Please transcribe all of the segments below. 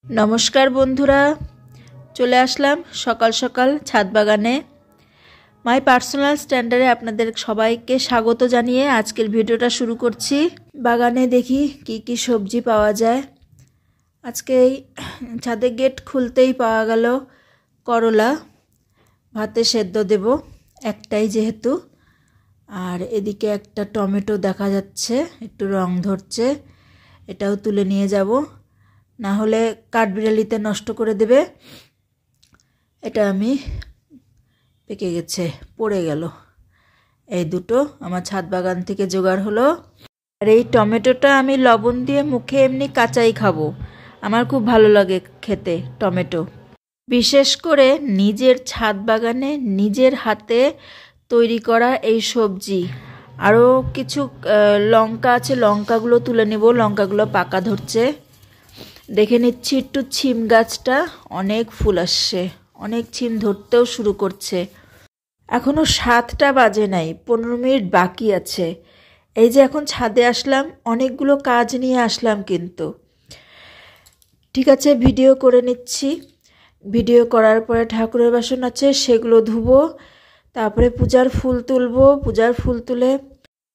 নমস্কার বন্ধুরা, চলে আসলাম সকাল সকাল ছাদ বাগানে। মাই পার্সোনাল স্ট্যান্ডার্ডে আপনাদের সবাইকে স্বাগত জানিয়ে আজকের ভিডিওটা শুরু করছি। বাগানে দেখি কি কি সবজি পাওয়া যায়। আজকে এই ছাদের গেট খুলতেই পাওয়া গেল করলা, ভাতে সেদ্ধ দেব একটাই যেহেতু। আর এদিকে একটা টমেটো দেখা যাচ্ছে, একটু রং ধরছে, এটাও তুলে নিয়ে যাব, না হলে কাঠবিড়ালিতে নষ্ট করে দেবে। এটা আমি পেকে গেছে, পড়ে গেল। এই দুটো আমার ছাদ বাগান থেকে জোগাড় হলো। আর এই টমেটোটা আমি লবণ দিয়ে মুখে এমনি কাঁচাই খাবো, আমার খুব ভালো লাগে খেতে টমেটো। বিশেষ করে নিজের ছাদ বাগানে নিজের হাতে তৈরি করা এই সবজি। আরও কিছু লঙ্কা আছে, লঙ্কাগুলো তুলে নেব, লঙ্কাগুলো পাকা ধরছে। দেখে নিচ্ছি একটু ছিম গাছটা, অনেক ফুল আসছে, অনেক ছিম ধরতেও শুরু করছে। এখনও 7টা বাজে নাই, 15 মিনিট বাকি আছে। এই যে এখন ছাদে আসলাম, অনেকগুলো কাজ নিয়ে আসলাম, কিন্তু ঠিক আছে ভিডিও করে নিচ্ছি। ভিডিও করার পরে ঠাকুরের বাসন আছে, সেগুলো ধুবো, তারপরে পূজার ফুল তুলবো, পূজার ফুল তুলে।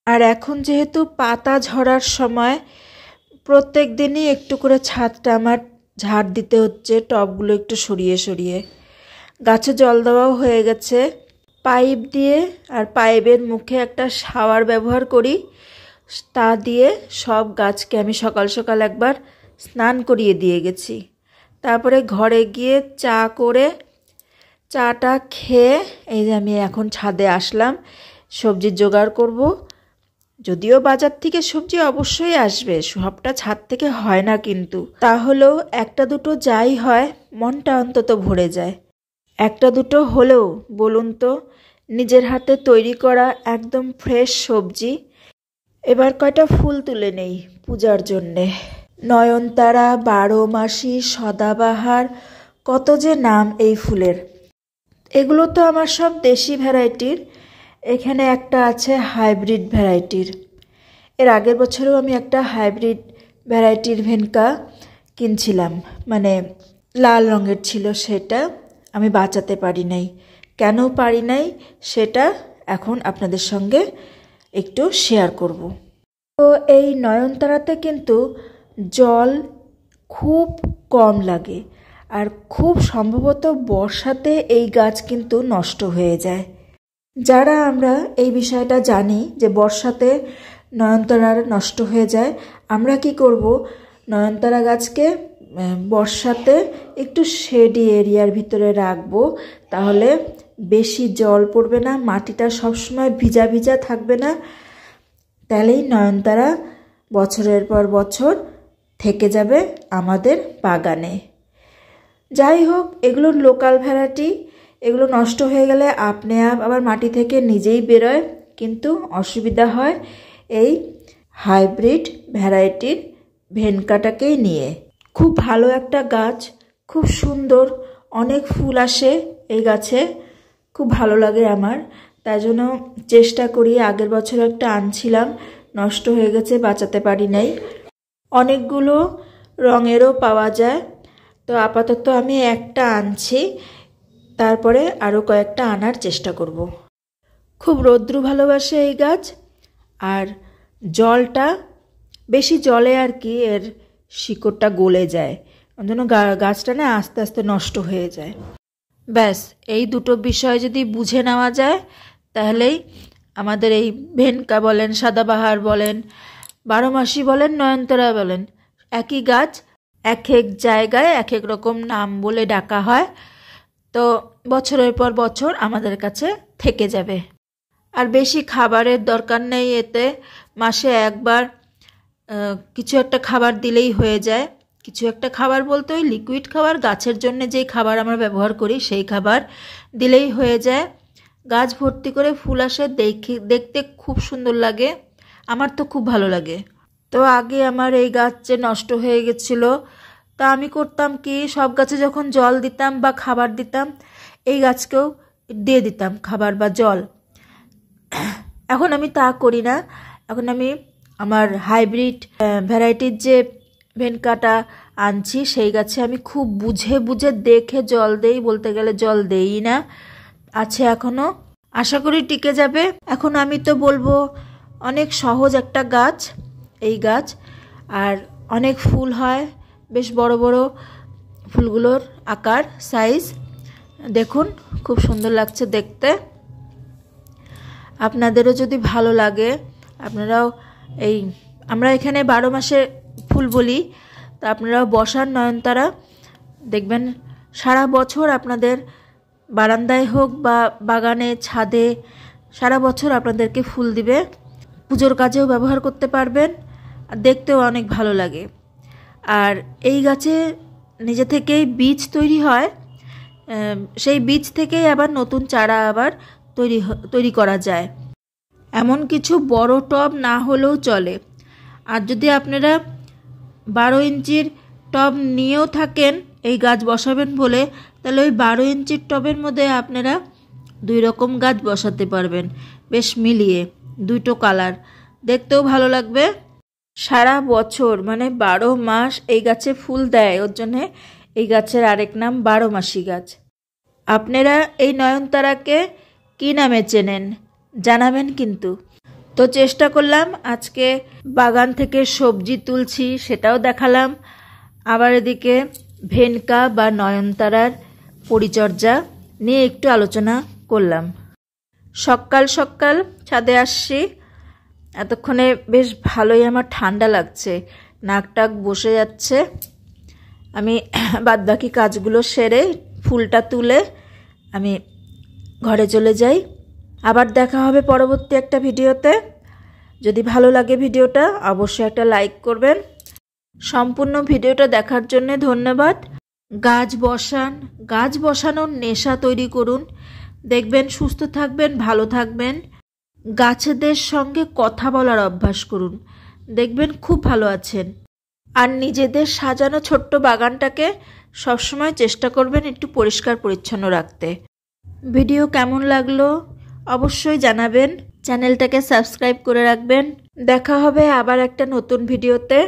আর এখন যেহেতু পাতা ঝরার সময়, প্রত্যেক দিনই একটু করে ছাদটা আমার ঝাড় দিতে হচ্ছে, টবগুলো একটু সরিয়ে সরিয়ে। গাছে জল দেওয়াও হয়ে গেছে পাইপ দিয়ে, আর পাইপের মুখে একটা শাওয়ার ব্যবহার করি, তা দিয়ে সব গাছকে আমি সকাল সকাল একবার স্নান করিয়ে দিয়ে গেছি। তারপরে ঘরে গিয়ে চা করে, চাটা খেয়ে এই যে আমি এখন ছাদে আসলাম, সবজির জোগাড় করব। যদিও বাজার থেকে সবজি অবশ্যই আসবে, সবটা ছাদ থেকে হয় না, কিন্তু তাহলেও একটা দুটো যাই হয় মনটা অন্তত ভরে যায়। একটা দুটো হলেও বলুন তো, নিজের হাতে তৈরি করা একদম ফ্রেশ সবজি। এবার কয়টা ফুল তুলে নেই পূজার জন্যে। নয়নতারা, 12 মাসি, সদাবাহার, কত যে নাম এই ফুলের। এগুলো তো আমার সব দেশি ভ্যারাইটির, এখানে একটা আছে হাইব্রিড ভ্যারাইটির। এর আগের বছরেও আমি একটা হাইব্রিড ভ্যারাইটির ভেনকা কিনছিলাম, মানে লাল রঙের ছিল, সেটা আমি বাঁচাতে পারি নাই। কেন পারি নাই সেটা এখন আপনাদের সঙ্গে একটু শেয়ার করব। তো এই নয়নতারাতে কিন্তু জল খুব কম লাগে, আর খুব সম্ভবত বর্ষাতে এই গাছ কিন্তু নষ্ট হয়ে যায়। যারা আমরা এই বিষয়টা জানি যে বর্ষাতে নয়নতারা নষ্ট হয়ে যায়, আমরা কি করব, নয়নতারা গাছকে বর্ষাতে একটু শেডি এরিয়ার ভিতরে রাখবো, তাহলে বেশি জল পড়বে না, মাটিটা সবসময় ভিজা ভিজা থাকবে না, তাহলেই নয়নতারা বছরের পর বছর থেকে যাবে আমাদের বাগানে। যাই হোক, এগুলো লোকাল ভ্যারাইটি, এগুলো নষ্ট হয়ে গেলে আপনি আবার মাটি থেকে নিজেই বেরোয়, কিন্তু অসুবিধা হয় এই হাইব্রিড ভ্যারাইটির ভেনকাটাকেই নিয়ে। খুব ভালো একটা গাছ, খুব সুন্দর, অনেক ফুল আসে এই গাছে, খুব ভালো লাগে আমার। তাই জন্য চেষ্টা করি, আগের বছর একটা আনছিলাম, নষ্ট হয়ে গেছে, বাঁচাতে পারি নাই। অনেকগুলো রঙেরও পাওয়া যায়, তো আপাতত আমি একটা আনছি, তারপরে আরও কয়েকটা আনার চেষ্টা করব। খুব রৌদ্র ভালোবাসে এই গাছ, আর জলটা বেশি জলে আর কি এর শিকড়টা গলে যায়, ওই জন্য গাছটা না আস্তে আস্তে নষ্ট হয়ে যায়। ব্যাস এই দুটো বিষয় যদি বুঝে নেওয়া যায়, তাহলেই আমাদের এই ভেনকা বলেন, সাদাবাহার বলেন, 12 মাসি বলেন, নয়নতারা বলেন, একই গাছ, এক এক জায়গায় এক এক রকম নাম বলে ডাকা হয়, তো বছরের পর বছর আমাদের কাছে থেকে যাবে। আর বেশি খাবারের দরকার নেই এতে, মাসে একবার কিছু একটা খাবার দিলেই হয়ে যায়। কিছু একটা খাবার বলতে ওই লিকুইড খাবার, গাছের জন্য যেই খাবার আমরা ব্যবহার করি সেই খাবার দিলেই হয়ে যায়। গাছ ভর্তি করে ফুল আসে, দেখতে খুব সুন্দর লাগে, আমার তো খুব ভালো লাগে। তো আগে আমার এই গাছ যে নষ্ট হয়ে গেছিলো, তা আমি করতাম কি, সব গাছে যখন জল দিতাম বা খাবার দিতাম, এই গাছকেও দিয়ে দিতাম খাবার বা জল। এখন আমি তা করি না, এখন আমি আমার হাইব্রিড ভ্যারাইটির যে ভেনকাটা আনছি সেই গাছে আমি খুব বুঝে বুঝে দেখে জল দেই, বলতে গেলে জল দেই না, আছে এখনো, আশা করি টিকে যাবে। এখন আমি তো বলবো অনেক সহজ একটা গাছ এই গাছ, আর অনেক ফুল হয়, বেশ বড় বড় ফুলগুলোর আকার সাইজ দেখুন, খুব সুন্দর লাগছে দেখতে। আপনাদেরও যদি ভালো লাগে আপনারাও আমরা এখানে 12 মাসে ফুল বলি, তো আপনারাও বসান নয়নতারা, দেখবেন সারা বছর আপনাদের বারান্দায় হোক বা বাগানে ছাদে সারা বছর আপনাদেরকে ফুল দিবে, পুজোর কাজেও ব্যবহার করতে পারবেন, আর দেখতেও অনেক ভালো লাগে। আর এই গাছে নিজে থেকেই বীজ তৈরি হয়, সেই বীজ থেকেই আবার নতুন চারা আবার তৈরি করা যায়। এমন কিছু বড় টব না হলেও চলে, আর যদি আপনারা 12 ইঞ্চির টব নিয়েও থাকেন এই গাছ বসাবেন বলে, তাহলে ওই 12 ইঞ্চির টবের মধ্যে আপনারা 2 রকম গাছ বসাতে পারবেন, বেশ মিলিয়ে, 2টো কালার, দেখতেও ভালো লাগবে। সারা বছর মানে 12 মাস এই গাছে ফুল দেয়, ওর জন্যে এই গাছের আরেক নাম 12 মাসি গাছ। আপনারা এই নয়নতারাকে কী নামে চেনেন জানাবেন কিন্তু। তো চেষ্টা করলাম আজকে বাগান থেকে সবজি তুলছি সেটাও দেখালাম, আবার এদিকে ভেনকা বা নয়নতারার পরিচর্যা নিয়ে একটু আলোচনা করলাম। সকাল সকাল ছাদে আসছি, এতক্ষণে বেশ ভালোই আমার ঠান্ডা লাগছে, নাক টাক বসে যাচ্ছে। আমি বাদবাকি কাজগুলো সেরে ফুলটা তুলে আমি ঘরে চলে যাই। আবার দেখা হবে পরবর্তী একটা ভিডিওতে। যদি ভালো লাগে ভিডিওটা অবশ্যই একটা লাইক করবেন। সম্পূর্ণ ভিডিওটা দেখার জন্য ধন্যবাদ। গাছ বসান, গাছ বসানোর নেশা তৈরি করুন, দেখবেন সুস্থ থাকবেন, ভালো থাকবেন। গাছেদের সঙ্গে কথা বলার অভ্যাস করুন, দেখবেন খুব ভালো আছেন। আর নিজেদের সাজানো ছোট্ট বাগানটাকে সবসময় চেষ্টা করবেন একটু পরিষ্কার পরিচ্ছন্ন রাখতে। ভিডিও কেমন লাগলো অবশ্যই জানাবেন, চ্যানেলটাকে সাবস্ক্রাইব করে রাখবেন। দেখা হবে আবার একটা নতুন ভিডিওতে।